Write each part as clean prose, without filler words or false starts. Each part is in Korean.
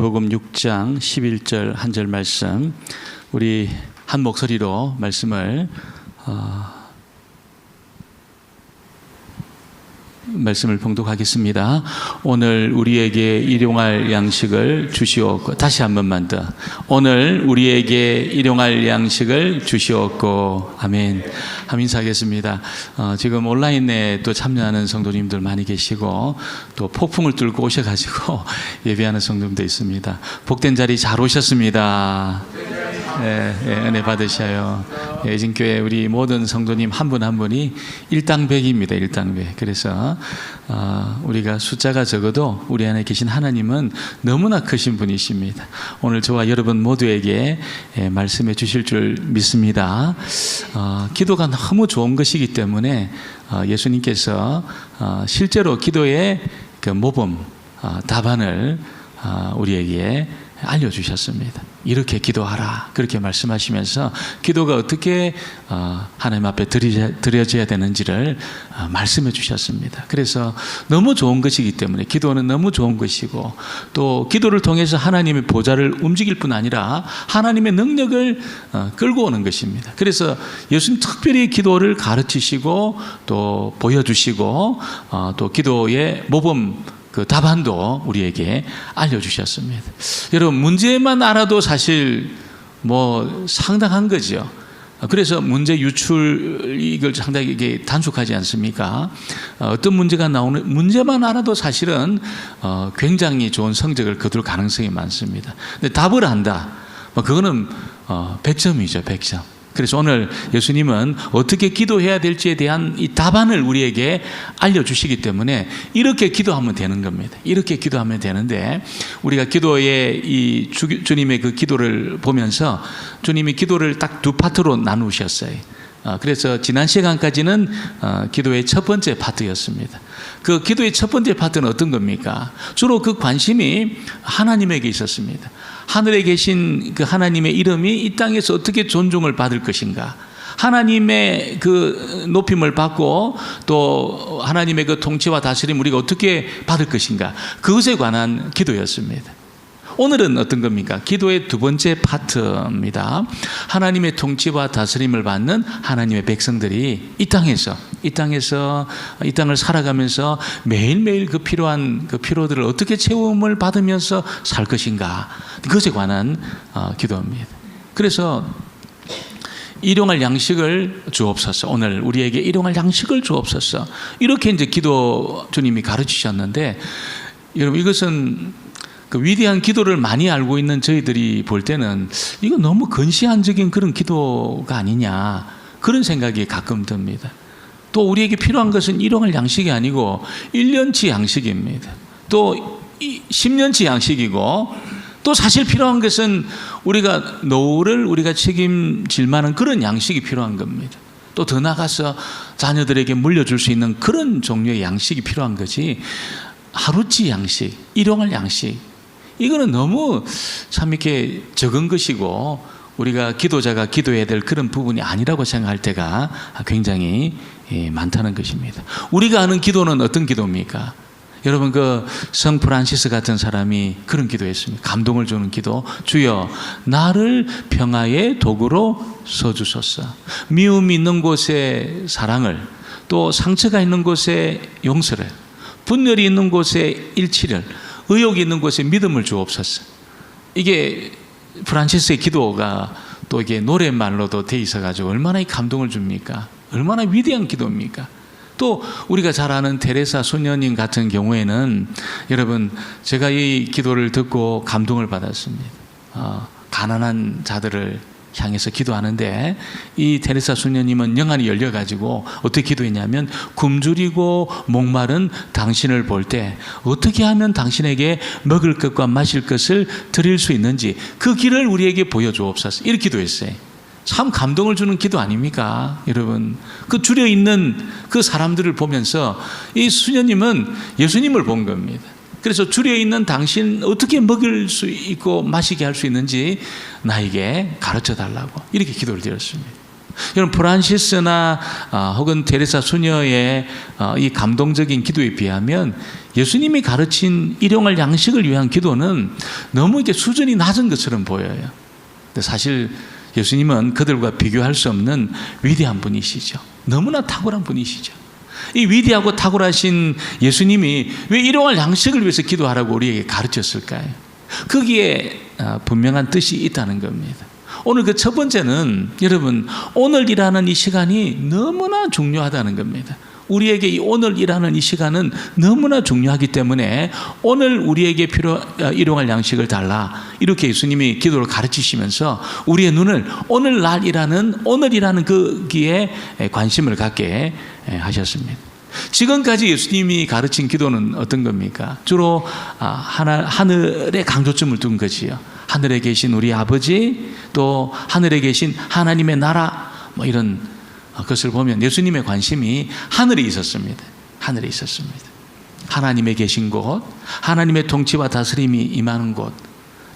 복음 6장 11절 한 절 말씀, 우리 한 목소리로 말씀을 봉독하겠습니다. 오늘 우리에게 일용할 양식을 주시옵고, 다시 한 번만 더. 오늘 우리에게 일용할 양식을 주시옵고. 아멘. 인사하겠습니다. 지금 온라인에 또 참여하는 성도님들 많이 계시고, 또 폭풍을 뚫고 오셔가지고 예배하는 성도님도 있습니다. 복된 자리 잘 오셨습니다. 은혜 받으셔요. 예진교회 우리 모든 성도님 한 분 한 분이 일당백입니다. 일당백. 그래서 우리가 숫자가 적어도 우리 안에 계신 하나님은 너무나 크신 분이십니다. 오늘 저와 여러분 모두에게 말씀해 주실 줄 믿습니다. 기도가 너무 좋은 것이기 때문에 예수님께서 실제로 기도의 그 모범, 답안을 우리에게 알려주셨습니다. 이렇게 기도하라, 그렇게 말씀하시면서 기도가 어떻게 하나님 앞에 드려져야 되는지를 말씀해 주셨습니다. 그래서 너무 좋은 것이기 때문에, 기도는 너무 좋은 것이고, 또 기도를 통해서 하나님의 보좌를 움직일 뿐 아니라 하나님의 능력을 끌고 오는 것입니다. 그래서 예수님 특별히 기도를 가르치시고 또 보여주시고, 또 기도의 모범, 그 답안도 우리에게 알려주셨습니다. 여러분, 문제만 알아도 사실 상당한 거죠. 그래서 문제 유출, 이걸 상당히 이게 단속하지 않습니까? 어떤 문제가 나오는 문제만 알아도 사실은 굉장히 좋은 성적을 거둘 가능성이 많습니다. 근데 답을 안다, 그거는 100점이죠, 100점. 그래서 오늘 예수님은 어떻게 기도해야 될지에 대한 이 답안을 우리에게 알려주시기 때문에 이렇게 기도하면 되는 겁니다. 이렇게 기도하면 되는데, 우리가 기도의 이 주님의 그 기도를 보면서 주님이 기도를 딱 두 파트로 나누셨어요. 그래서 지난 시간까지는 기도의 첫 번째 파트였습니다. 그 기도의 첫 번째 파트는 어떤 겁니까? 주로 그 관심이 하나님에게 있었습니다. 하늘에 계신 그 하나님의 이름이 이 땅에서 어떻게 존중을 받을 것인가, 하나님의 그 높임을 받고 또 하나님의 그 통치와 다스림 우리가 어떻게 받을 것인가, 그것에 관한 기도였습니다. 오늘은 어떤 겁니까? 기도의 두 번째 파트입니다. 하나님의 통치와 다스림을 받는 하나님의 백성들이 이 땅을 살아가면서 매일매일 그 필요한 그 필요들을 어떻게 채움을 받으면서 살 것인가, 그것에 관한 기도입니다. 그래서 일용할 양식을 주옵소서, 오늘 우리에게 일용할 양식을 주옵소서, 이렇게 이제 기도 주님이 가르치셨는데, 여러분, 이것은 그 위대한 기도를 많이 알고 있는 저희들이 볼 때는 이거 너무 근시안적인 그런 기도가 아니냐, 그런 생각이 가끔 듭니다. 또 우리에게 필요한 것은 일용할 양식이 아니고 1년치 양식입니다. 또 10년치 양식이고, 또 사실 필요한 것은 우리가 노후를 우리가 책임질 만한 그런 양식이 필요한 겁니다. 또 더 나가서 자녀들에게 물려줄 수 있는 그런 종류의 양식이 필요한 거지, 하루치 양식, 일용할 양식, 이거는 너무 참 이렇게 적은 것이고, 우리가 기도자가 기도해야 될 그런 부분이 아니라고 생각할 때가 굉장히 많다는 것입니다. 우리가 아는 기도는 어떤 기도입니까? 여러분, 그 성 프란시스 같은 사람이 그런 기도했습니다. 감동을 주는 기도. 주여, 나를 평화의 도구로 써주소서. 미움이 있는 곳에 사랑을, 또 상처가 있는 곳에 용서를, 분열이 있는 곳에 일치를, 의욕이 있는 곳에 믿음을 주옵소서. 이게 프란시스의 기도가 또 이게 노랫말로도 돼 있어가지고 얼마나 감동을 줍니까? 얼마나 위대한 기도입니까? 또 우리가 잘 아는 테레사 소녀님 같은 경우에는, 여러분, 제가 이 기도를 듣고 감동을 받았습니다. 가난한 자들을 향해서 기도하는데, 이 테레사 소녀님은 영안이 열려가지고 어떻게 기도했냐면, 굶주리고 목마른 당신을 볼 때 어떻게 하면 당신에게 먹을 것과 마실 것을 드릴 수 있는지 그 길을 우리에게 보여주옵소서, 이렇게 기도했어요. 참 감동을 주는 기도 아닙니까? 여러분, 그 줄여 있는 그 사람들을 보면서 이 수녀님은 예수님을 본 겁니다. 그래서 줄여 있는 당신 어떻게 먹일 수 있고 마시게 할 수 있는지 나에게 가르쳐 달라고 이렇게 기도를 드렸습니다. 여러분 프란시스나 혹은 테레사 수녀의 이 감동적인 기도에 비하면 예수님이 가르친 일용할 양식을 위한 기도는 너무 이렇게 수준이 낮은 것처럼 보여요. 근데 사실 예수님은 그들과 비교할 수 없는 위대한 분이시죠. 너무나 탁월한 분이시죠. 이 위대하고 탁월하신 예수님이 왜 일용할 양식을 위해서 기도하라고 우리에게 가르쳤을까요? 거기에 분명한 뜻이 있다는 겁니다. 오늘 그 첫 번째는 여러분 오늘이라는 이 시간이 너무나 중요하다는 겁니다. 우리에게 이 오늘이라는 이 시간은 너무나 중요하기 때문에 오늘 우리에게 일용할 양식을 달라 이렇게 예수님이 기도를 가르치시면서 우리의 눈을 오늘이라는 거기에 관심을 갖게 하셨습니다. 지금까지 예수님이 가르친 기도는 어떤 겁니까? 주로 하늘에 강조점을 둔 거지요. 하늘에 계신 우리 아버지, 또 하늘에 계신 하나님의 나라, 뭐 이런 것을 보면 예수님의 관심이 하늘에 있었습니다. 하늘에 있었습니다. 하나님의 계신 곳, 하나님의 통치와 다스림이 임하는 곳.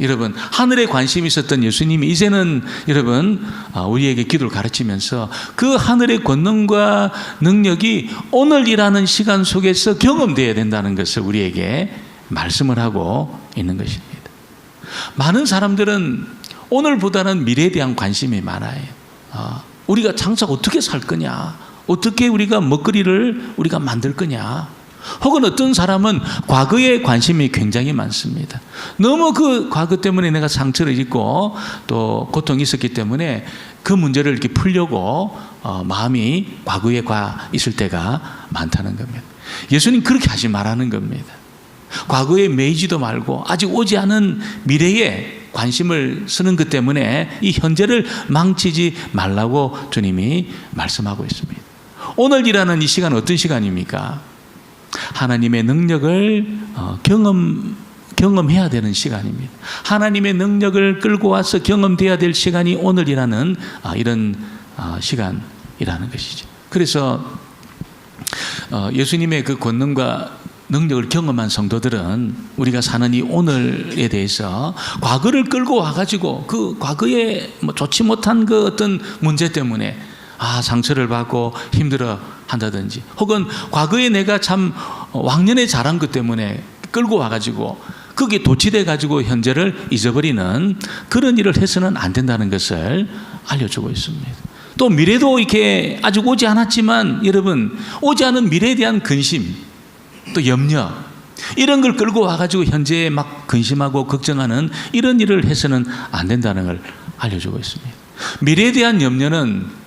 여러분, 하늘에 관심이 있었던 예수님이 이제는 여러분 우리에게 기도를 가르치면서 그 하늘의 권능과 능력이 오늘이라는 시간 속에서 경험되어야 된다는 것을 우리에게 말씀을 하고 있는 것입니다. 많은 사람들은 오늘보다는 미래에 대한 관심이 많아요. 우리가 장차 어떻게 살 거냐, 어떻게 우리가 먹거리를 우리가 만들 거냐, 혹은 어떤 사람은 과거에 관심이 굉장히 많습니다. 너무 그 과거 때문에 내가 상처를 입고 또 고통이 있었기 때문에 그 문제를 이렇게 풀려고 마음이 과거에 있을 때가 많다는 겁니다. 예수님 그렇게 하지 말라는 겁니다. 과거에 매이지도 말고 아직 오지 않은 미래에 관심을 쓰는 것 때문에 이 현재를 망치지 말라고 주님이 말씀하고 있습니다. 오늘이라는 이 시간은 어떤 시간입니까? 하나님의 능력을 경험해야 되는 시간입니다. 하나님의 능력을 끌고 와서 경험돼야 될 시간이 오늘이라는 이런 시간이라는 것이죠. 그래서 예수님의 그 권능과 능력을 경험한 성도들은 우리가 사는 이 오늘에 대해서 과거를 끌고 와가지고 그 과거에 좋지 못한 그 어떤 문제 때문에 상처를 받고 힘들어 한다든지, 혹은 과거에 내가 참 왕년에 잘한 것 때문에 끌고 와가지고 거기에 도취돼가지고 현재를 잊어버리는 그런 일을 해서는 안 된다는 것을 알려주고 있습니다. 또 미래도 이렇게 아직 오지 않았지만 여러분 오지 않은 미래에 대한 근심, 또 염려, 이런 걸 끌고 와가지고 현재에 막 근심하고 걱정하는 이런 일을 해서는 안 된다는 걸 알려주고 있습니다. 미래에 대한 염려는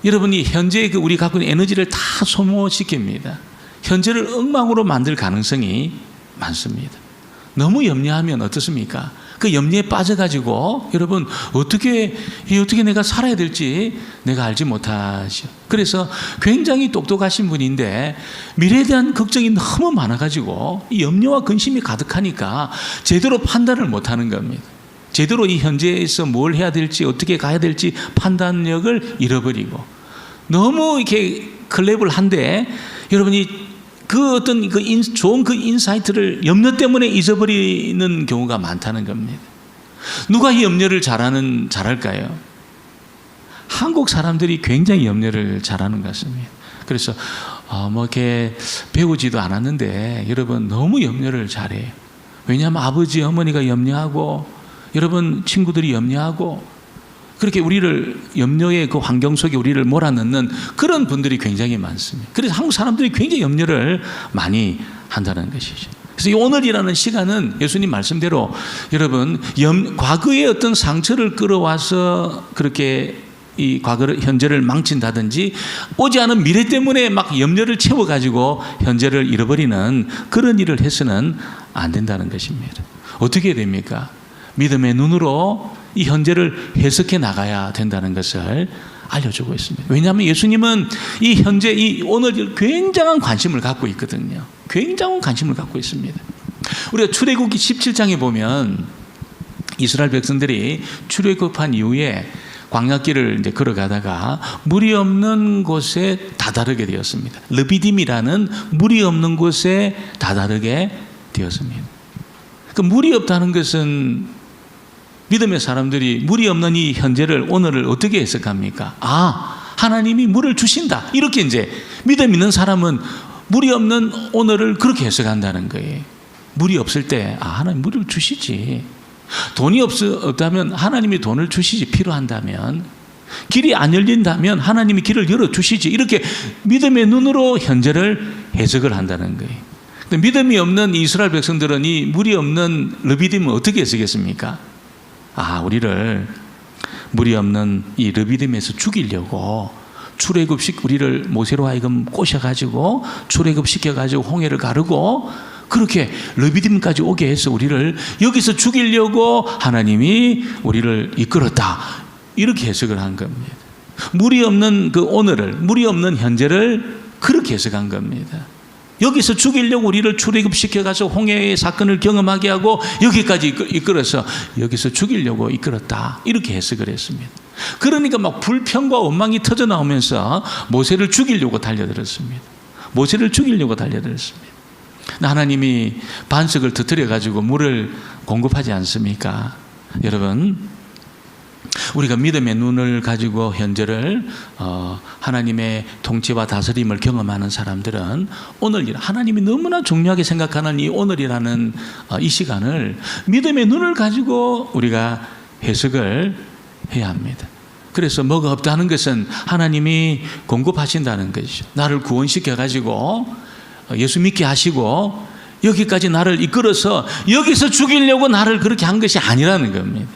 여러분이 현재의 우리 갖고 있는 에너지를 다 소모시킵니다. 현재를 엉망으로 만들 가능성이 많습니다. 너무 염려하면 어떻습니까? 그 염려에 빠져가지고 여러분 어떻게 내가 살아야 될지 내가 알지 못하죠. 그래서 굉장히 똑똑하신 분인데 미래에 대한 걱정이 너무 많아가지고 이 염려와 근심이 가득하니까 제대로 판단을 못하는 겁니다. 제대로 이 현재에서 뭘 해야 될지 어떻게 가야 될지 판단력을 잃어버리고 너무 이렇게 클레블한데 여러분이 그 어떤 좋은 그 인사이트를 염려 때문에 잊어버리는 경우가 많다는 겁니다. 누가 이 염려를 잘할까요? 한국 사람들이 굉장히 염려를 잘하는 것 같습니다. 그래서 이렇게 배우지도 않았는데 여러분 너무 염려를 잘해요. 왜냐하면 아버지 어머니가 염려하고 여러분 친구들이 염려하고 그렇게 우리를 염려의 그 환경 속에 우리를 몰아넣는 그런 분들이 굉장히 많습니다. 그래서 한국 사람들이 굉장히 염려를 많이 한다는 것이죠. 그래서 이 오늘이라는 시간은 예수님 말씀대로 여러분 과거의 어떤 상처를 끌어와서 그렇게 이 과거를 현재를 망친다든지 오지 않은 미래 때문에 막 염려를 채워가지고 현재를 잃어버리는 그런 일을 해서는 안 된다는 것입니다. 어떻게 됩니까? 믿음의 눈으로 이 현재를 해석해 나가야 된다는 것을 알려주고 있습니다. 왜냐하면 예수님은 이 현재, 이 오늘 굉장한 관심을 갖고 있거든요. 굉장한 관심을 갖고 있습니다. 우리가 출애굽기 17장에 보면 이스라엘 백성들이 출애굽한 이후에 광야길을 이제 걸어가다가 물이 없는 곳에 다다르게 되었습니다. 르비딤이라는 물이 없는 곳에 다다르게 되었습니다. 그 물이 없다는 것은 믿음의 사람들이 물이 없는 이 현재를, 오늘을 어떻게 해석합니까? 하나님이 물을 주신다. 이렇게 이제 믿음 있는 사람은 물이 없는 오늘을 그렇게 해석한다는 거예요. 물이 없을 때 하나님 물을 주시지. 돈이 없다면 하나님이 돈을 주시지. 필요한다면. 길이 안 열린다면 하나님이 길을 열어주시지. 이렇게 믿음의 눈으로 현재를 해석을 한다는 거예요. 근데 믿음이 없는 이스라엘 백성들은 이 물이 없는 르비딤을 어떻게 해석했습니까? 우리를 물이 없는 이 르비딤에서 죽이려고 우리를 모세로 하여금 꼬셔가지고 출애굽시켜가지고 홍해를 가르고 그렇게 르비딤까지 오게 해서 우리를 여기서 죽이려고 하나님이 우리를 이끌었다. 이렇게 해석을 한 겁니다. 물이 없는 그 오늘을, 물이 없는 현재를 그렇게 해석한 겁니다. 여기서 죽이려고 우리를 출애굽시켜가서 홍해의 사건을 경험하게 하고 여기까지 이끌어서 여기서 죽이려고 이끌었다. 이렇게 해석을 했습니다. 그러니까 막 불평과 원망이 터져 나오면서 모세를 죽이려고 달려들었습니다. 모세를 죽이려고 달려들었습니다. 하나님이 반석을 터뜨려가지고 물을 공급하지 않습니까? 여러분, 우리가 믿음의 눈을 가지고 현재를 하나님의 통치와 다스림을 경험하는 사람들은 오늘 하나님이 너무나 중요하게 생각하는 이 오늘이라는 이 시간을 믿음의 눈을 가지고 우리가 해석을 해야 합니다. 그래서 뭐가 없다는 것은 하나님이 공급하신다는 것이죠. 나를 구원시켜 가지고 예수 믿게 하시고 여기까지 나를 이끌어서 여기서 죽이려고 나를 그렇게 한 것이 아니라는 겁니다.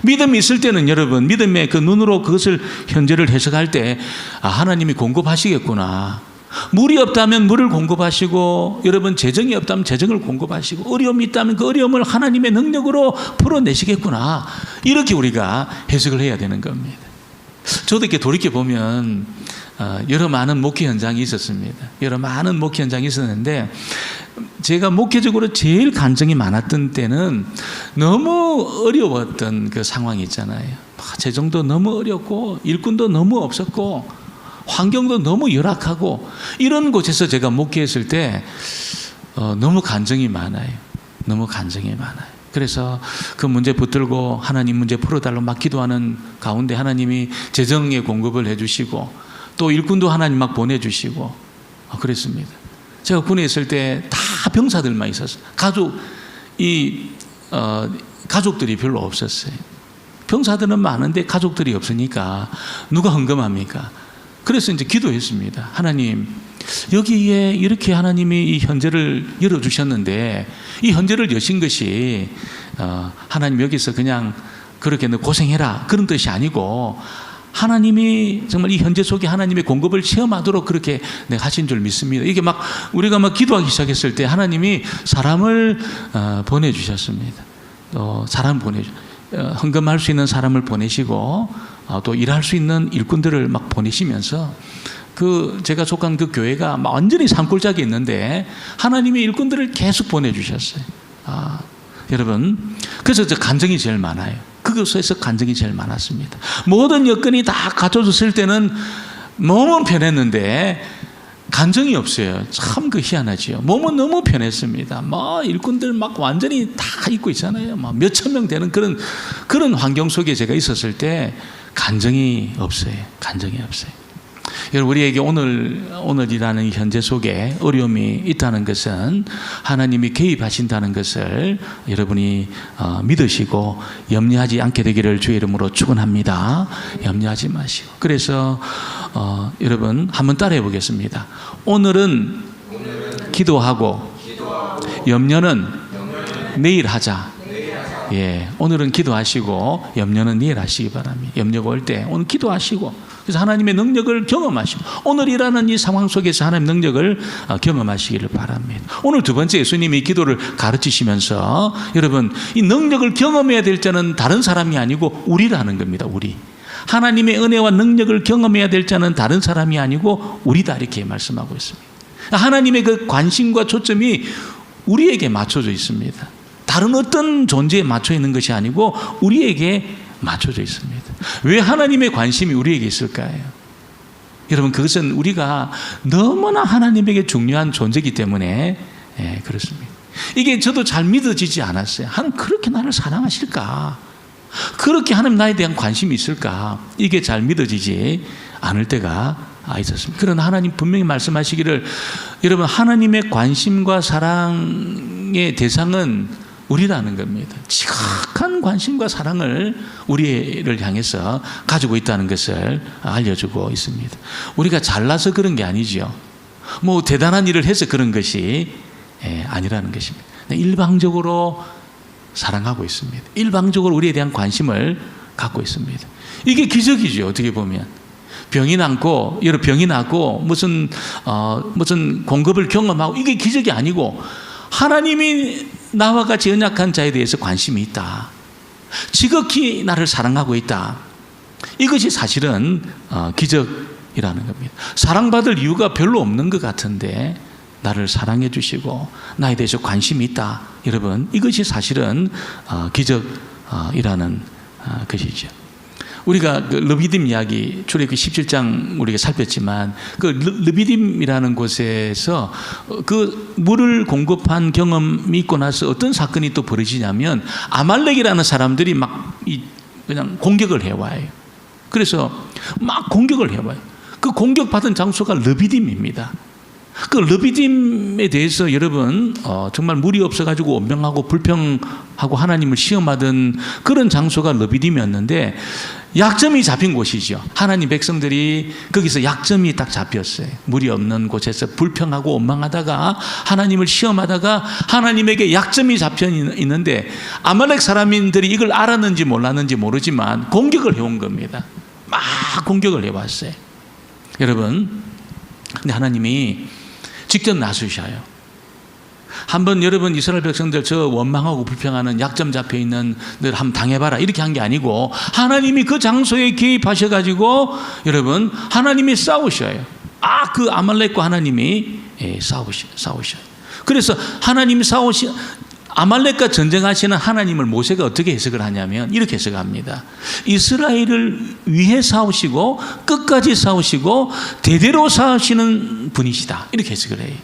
믿음이 있을 때는 여러분, 믿음의 그 눈으로 그것을 현재를 해석할 때 하나님이 공급하시겠구나. 물이 없다면 물을 공급하시고, 여러분 재정이 없다면 재정을 공급하시고, 어려움이 있다면 그 어려움을 하나님의 능력으로 풀어내시겠구나. 이렇게 우리가 해석을 해야 되는 겁니다. 저도 이렇게 돌이켜보면 여러 많은 목회 현장이 있었습니다. 여러 많은 목회 현장이 있었는데 제가 목회적으로 제일 간증이 많았던 때는 너무 어려웠던 그 상황이 있잖아요. 재정도 너무 어렵고 일꾼도 너무 없었고 환경도 너무 열악하고 이런 곳에서 제가 목회했을 때 너무 간증이 많아요. 너무 간증이 많아요. 그래서 그 문제 붙들고 하나님 문제 풀어달라고 막 기도하는 가운데 하나님이 재정의 공급을 해주시고 또 일꾼도 하나님 막 보내주시고 그랬습니다. 제가 군에 있을 때 다 병사들만 있었어요. 가족들이 별로 없었어요. 병사들은 많은데 가족들이 없으니까 누가 헌금합니까? 그래서 이제 기도했습니다. 하나님, 여기에 이렇게 하나님이 이 현재를 열어주셨는데 이 현재를 여신 것이 하나님 여기서 그냥 그렇게 너 고생해라 그런 뜻이 아니고 하나님이 정말 이 현재 속에 하나님의 공급을 체험하도록 그렇게 내가 하신 줄 믿습니다. 이게 막 우리가 막 기도하기 시작했을 때 하나님이 사람을 보내주셨습니다. 또 사람 헌금할 수 있는 사람을 보내시고 또 일할 수 있는 일꾼들을 막 보내시면서 제가 속한 그 교회가 막 완전히 산골짜기에 있는데 하나님의 일꾼들을 계속 보내주셨어요. 여러분, 그래서 저 간증이 제일 많아요. 그것에서 간증이 제일 많았습니다. 모든 여건이 다 갖춰졌을 때는 몸은 편했는데 간증이 없어요. 참 희한하지요. 몸은 너무 편했습니다. 일꾼들 막 완전히 다 있고 있잖아요. 몇천 명 되는 그런 환경 속에 제가 있었을 때 간증이 없어요. 간증이 없어요. 여러분, 우리에게 오늘이라는 현재 속에 어려움이 있다는 것은 하나님이 개입하신다는 것을 여러분이 믿으시고 염려하지 않게 되기를 주의 이름으로 축원합니다. 염려하지 마시고. 그래서 여러분 한번 따라해 보겠습니다. 오늘은 기도하고 염려는 내일 하자. 예, 오늘은 기도하시고 염려는 내일 하시기 바랍니다. 염려가 올 때 오늘 기도하시고 그래서 하나님의 능력을 경험하시고 오늘이라는 이 상황 속에서 하나님의 능력을 경험하시기를 바랍니다. 오늘 두 번째 예수님이 기도를 가르치시면서 여러분 이 능력을 경험해야 될 자는 다른 사람이 아니고 우리라는 겁니다. 우리. 하나님의 은혜와 능력을 경험해야 될 자는 다른 사람이 아니고 우리다 이렇게 말씀하고 있습니다. 하나님의 그 관심과 초점이 우리에게 맞춰져 있습니다. 다른 어떤 존재에 맞춰 있는 것이 아니고 우리에게 맞춰져 있습니다. 왜 하나님의 관심이 우리에게 있을까요? 여러분, 그것은 우리가 너무나 하나님에게 중요한 존재이기 때문에 그렇습니다. 이게 저도 잘 믿어지지 않았어요. 하나님 그렇게 나를 사랑하실까? 그렇게 하나님 나에 대한 관심이 있을까? 이게 잘 믿어지지 않을 때가 있었습니다. 그러나 하나님 분명히 말씀하시기를, 여러분, 하나님의 관심과 사랑의 대상은 우리라는 겁니다. 지극한 관심과 사랑을 우리를 향해서 가지고 있다는 것을 알려주고 있습니다. 우리가 잘나서 그런 게 아니죠. 뭐 대단한 일을 해서 그런 것이 아니라는 것입니다. 일방적으로 사랑하고 있습니다. 일방적으로 우리에 대한 관심을 갖고 있습니다. 이게 기적이죠. 어떻게 보면 병이 낫고, 여러 병이 낫고 무슨 공급을 경험하고, 이게 기적이 아니고 하나님이 나와 같이 연약한 자에 대해서 관심이 있다. 지극히 나를 사랑하고 있다. 이것이 사실은 기적이라는 겁니다. 사랑받을 이유가 별로 없는 것 같은데 나를 사랑해 주시고 나에 대해서 관심이 있다. 여러분, 이것이 사실은 기적이라는 것이죠. 우리가 그 르비딤 이야기, 출애굽기 17장 우리가 살폈지만, 그 르비딤이라는 곳에서 그 물을 공급한 경험이 있고 나서 어떤 사건이 또 벌어지냐면, 아말렉이라는 사람들이 막 그냥 공격을 해와요. 그래서 막 공격을 해와요. 그 공격받은 장소가 르비딤입니다. 그 르비딤에 대해서 여러분, 정말 물이 없어가지고 원망하고 불평하고 하나님을 시험하던 그런 장소가 르비딤이었는데, 약점이 잡힌 곳이죠. 하나님 백성들이 거기서 약점이 딱 잡혔어요. 물이 없는 곳에서 불평하고 원망하다가 하나님을 시험하다가 하나님에게 약점이 잡혀 있는데, 아말렉 사람들이 이걸 알았는지 몰랐는지 모르지만 공격을 해온 겁니다. 막 공격을 해왔어요. 여러분, 근데 하나님이 직접 나서셔요. 한번 여러분, 이스라엘 백성들 저 원망하고 불평하는 약점 잡혀 있는 늘 한번 당해봐라, 이렇게 한 게 아니고 하나님이 그 장소에 개입하셔가지고 여러분, 하나님이 싸우셔요. 그 아말렉과 하나님이 싸우셔요. 그래서 하나님이 아말렉과 전쟁하시는 하나님을 모세가 어떻게 해석을 하냐면 이렇게 해석합니다. 이스라엘을 위해 싸우시고 끝까지 싸우시고 대대로 싸우시는 분이시다, 이렇게 해석을 해요.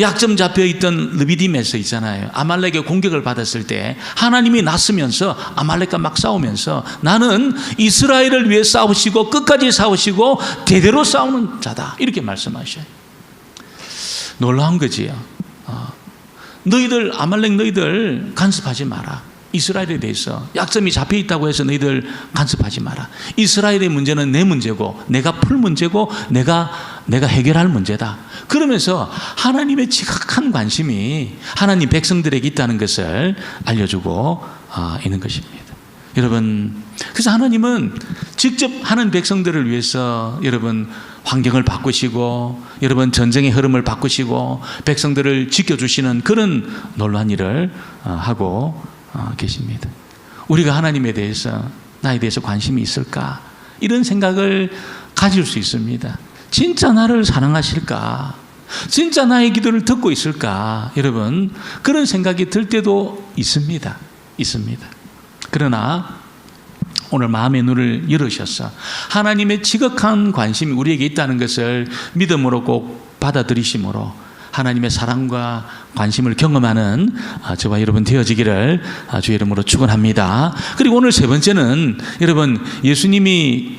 약점 잡혀있던 르비딤에서 있잖아요, 아말렉의 공격을 받았을 때 하나님이 나서면서 아말렉과 막 싸우면서, 나는 이스라엘을 위해 싸우시고 끝까지 싸우시고 대대로 싸우는 자다, 이렇게 말씀하셔요. 놀라운 거지요. 너희들, 아말렉 너희들 간섭하지 마라. 이스라엘에 대해서 약점이 잡혀 있다고 해서 너희들 간섭하지 마라. 이스라엘의 문제는 내 문제고 내가 풀 문제고 내가 해결할 문제다. 그러면서 하나님의 지극한 관심이 하나님 백성들에게 있다는 것을 알려주고 있는 것입니다. 여러분, 그래서 하나님은 직접 하는 백성들을 위해서 여러분 환경을 바꾸시고 여러분 전쟁의 흐름을 바꾸시고 백성들을 지켜주시는 그런 놀라운 일을 하고 계십니다. 우리가 하나님에 대해서, 나에 대해서 관심이 있을까? 이런 생각을 가질 수 있습니다. 진짜 나를 사랑하실까? 진짜 나의 기도를 듣고 있을까? 여러분, 그런 생각이 들 때도 있습니다. 그러나 오늘 마음의 눈을 열으셔서 하나님의 지극한 관심이 우리에게 있다는 것을 믿음으로 꼭 받아들이심으로 하나님의 사랑과 관심을 경험하는 저와 여러분 되어지기를 주의 이름으로 축원합니다. 그리고 오늘 세 번째는 여러분, 예수님이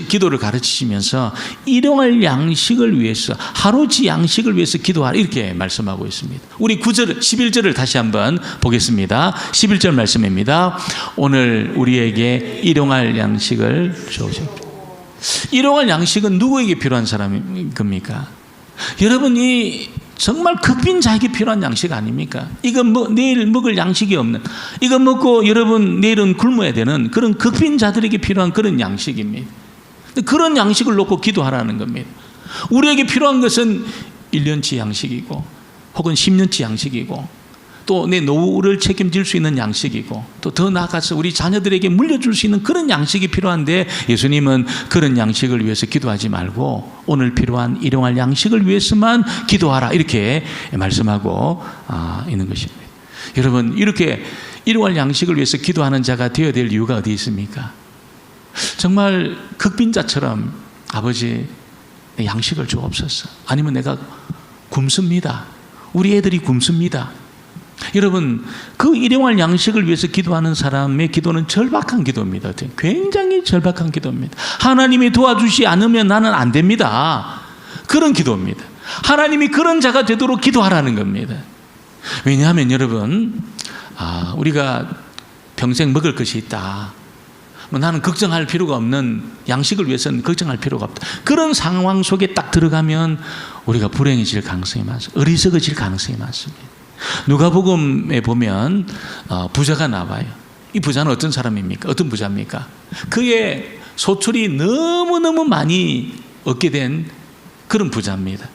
기도를 가르치시면서 일용할 양식을 위해서, 하루치 양식을 위해서 기도하라, 이렇게 말씀하고 있습니다. 우리 9절, 11절을 다시 한번 보겠습니다. 11절 말씀입니다. 오늘 우리에게 일용할 양식을 주옵소서. 일용할 양식은 누구에게 필요한 사람인 겁니까? 여러분이 정말 극빈자에게 필요한 양식 아닙니까? 이거 내일 먹을 양식이 없는, 이거 먹고 여러분 내일은 굶어야 되는 그런 극빈자들에게 필요한 그런 양식입니다. 그런 양식을 놓고 기도하라는 겁니다. 우리에게 필요한 것은 1년치 양식이고 혹은 10년치 양식이고 또 내 노후를 책임질 수 있는 양식이고 또 더 나아가서 우리 자녀들에게 물려줄 수 있는 그런 양식이 필요한데, 예수님은 그런 양식을 위해서 기도하지 말고 오늘 필요한 일용할 양식을 위해서만 기도하라, 이렇게 말씀하고 있는 것입니다. 여러분, 이렇게 일용할 양식을 위해서 기도하는 자가 되어야 될 이유가 어디 있습니까? 정말 극빈자처럼 아버지 내 양식을 주옵소서, 아니면 내가 굶습니다, 우리 애들이 굶습니다, 여러분, 그 일용할 양식을 위해서 기도하는 사람의 기도는 절박한 기도입니다. 굉장히 절박한 기도입니다. 하나님이 도와주지 않으면 나는 안 됩니다. 그런 기도입니다. 하나님이 그런 자가 되도록 기도하라는 겁니다. 왜냐하면 여러분, 우리가 평생 먹을 것이 있다. 나는 걱정할 필요가 없는, 양식을 위해서는 걱정할 필요가 없다. 그런 상황 속에 딱 들어가면 우리가 불행해질 가능성이 많습니다. 어리석어질 가능성이 많습니다. 누가복음에 보면 부자가 나와요. 이 부자는 어떤 사람입니까? 어떤 부자입니까? 그의 소출이 너무너무 많이 얻게 된 그런 부자입니다.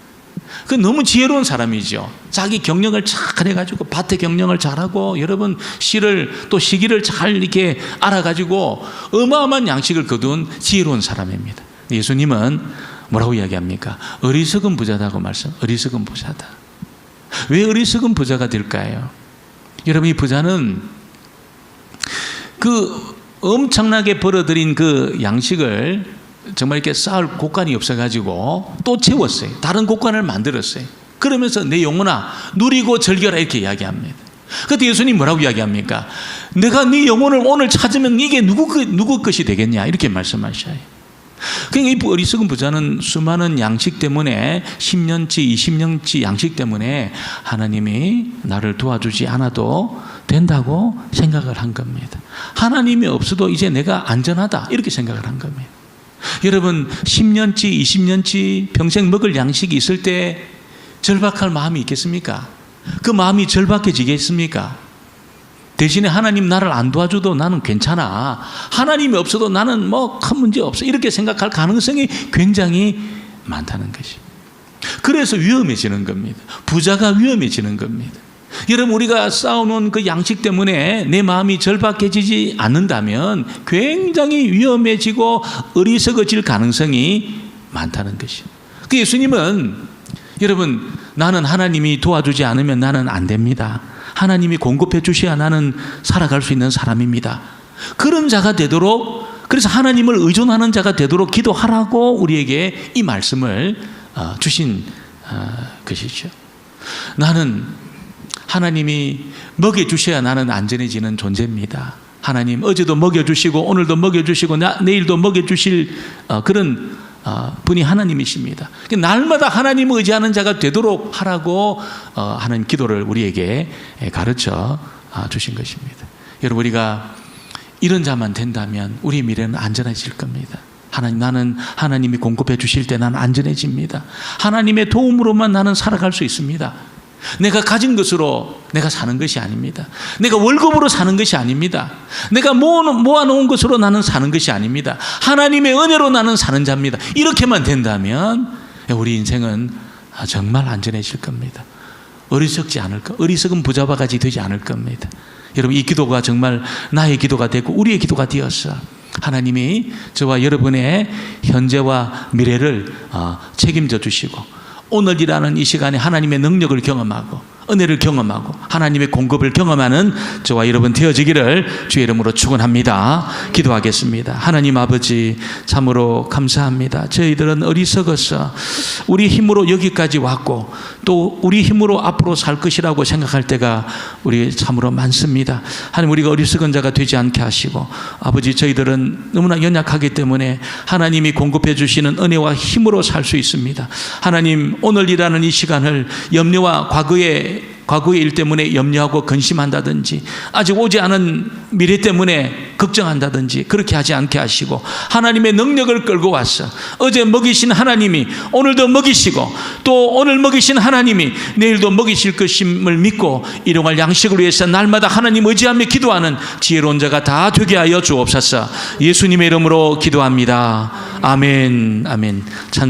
그 너무 지혜로운 사람이죠. 자기 경영을 잘 해가지고 밭의 경영을 잘하고, 여러분 씨를 또 시기를 잘 이렇게 알아가지고 어마어마한 양식을 거둔 지혜로운 사람입니다. 예수님은 뭐라고 이야기합니까? 어리석은 부자다고 말씀. 어리석은 부자다. 왜 어리석은 부자가 될까요? 여러분, 이 부자는 그 엄청나게 벌어들인 그 양식을 정말 이렇게 쌓을 곳간이 없어가지고 또 채웠어요. 다른 곳간을 만들었어요. 그러면서 내 영혼아 누리고 즐겨라 이렇게 이야기합니다. 그때 예수님 뭐라고 이야기합니까? 내가 네 영혼을 오늘 찾으면 이게 누구 것이 되겠냐 이렇게 말씀하셔요. 그러니까 이 어리석은 부자는 수많은 양식 때문에 10년치 20년치 양식 때문에 하나님이 나를 도와주지 않아도 된다고 생각을 한 겁니다. 하나님이 없어도 이제 내가 안전하다 이렇게 생각을 한 겁니다. 여러분, 10년치 20년치 평생 먹을 양식이 있을 때 절박할 마음이 있겠습니까? 그 마음이 절박해지겠습니까? 대신에 하나님 나를 안 도와줘도 나는 괜찮아, 하나님이 없어도 나는 뭐 큰 문제 없어 이렇게 생각할 가능성이 굉장히 많다는 것이. 그래서 위험해지는 겁니다. 부자가 위험해지는 겁니다. 여러분, 우리가 쌓아놓은 그 양식 때문에 내 마음이 절박해지지 않는다면 굉장히 위험해지고 어리석어질 가능성이 많다는 것이죠. 그 예수님은, 여러분, 나는 하나님이 도와주지 않으면 나는 안 됩니다. 하나님이 공급해 주셔야 나는 살아갈 수 있는 사람입니다. 그런 자가 되도록, 그래서 하나님을 의존하는 자가 되도록 기도하라고 우리에게 이 말씀을 주신 것이죠. 나는 하나님이 먹여주셔야 나는 안전해지는 존재입니다. 하나님 어제도 먹여주시고 오늘도 먹여주시고 내일도 먹여주실 그런 분이 하나님이십니다. 날마다 하나님을 의지하는 자가 되도록 하라고 하나님 기도를 우리에게 가르쳐 주신 것입니다. 여러분, 우리가 이런 자만 된다면 우리의 미래는 안전해질 겁니다. 나는 하나님이 공급해 주실 때 나는 안전해집니다. 하나님의 도움으로만 나는 살아갈 수 있습니다. 내가 가진 것으로 내가 사는 것이 아닙니다. 내가 월급으로 사는 것이 아닙니다. 내가 모아놓은 것으로 나는 사는 것이 아닙니다. 하나님의 은혜로 나는 사는 자입니다. 이렇게만 된다면 우리 인생은 정말 안전해질 겁니다. 어리석지 않을 것, 어리석은 부자와 같이 되지 않을 겁니다. 여러분, 이 기도가 정말 나의 기도가 되고 우리의 기도가 되었어. 하나님이 저와 여러분의 현재와 미래를 책임져 주시고 오늘이라는 이 시간에 하나님의 능력을 경험하고 은혜를 경험하고 하나님의 공급을 경험하는 저와 여러분 되어지기를 주의 이름으로 축원합니다. 기도하겠습니다. 하나님 아버지, 참으로 감사합니다. 저희들은 어리석어서 우리 힘으로 여기까지 왔고 또 우리 힘으로 앞으로 살 것이라고 생각할 때가 우리 참으로 많습니다. 하나님, 우리가 어리석은 자가 되지 않게 하시고 아버지, 저희들은 너무나 연약하기 때문에 하나님이 공급해 주시는 은혜와 힘으로 살 수 있습니다. 하나님, 오늘이라는 이 시간을 염려와 과거의 일 때문에 염려하고 근심한다든지 아직 오지 않은 미래 때문에 걱정한다든지 그렇게 하지 않게 하시고 하나님의 능력을 끌고 왔어. 어제 먹이신 하나님이 오늘도 먹이시고 또 오늘 먹이신 하나님이 내일도 먹이실 것임을 믿고 일용할 양식을 위해서 날마다 하나님 의지하며 기도하는 지혜로운 자가 다 되게 하여 주옵소서. 예수님의 이름으로 기도합니다. 아멘. 아멘. 찬송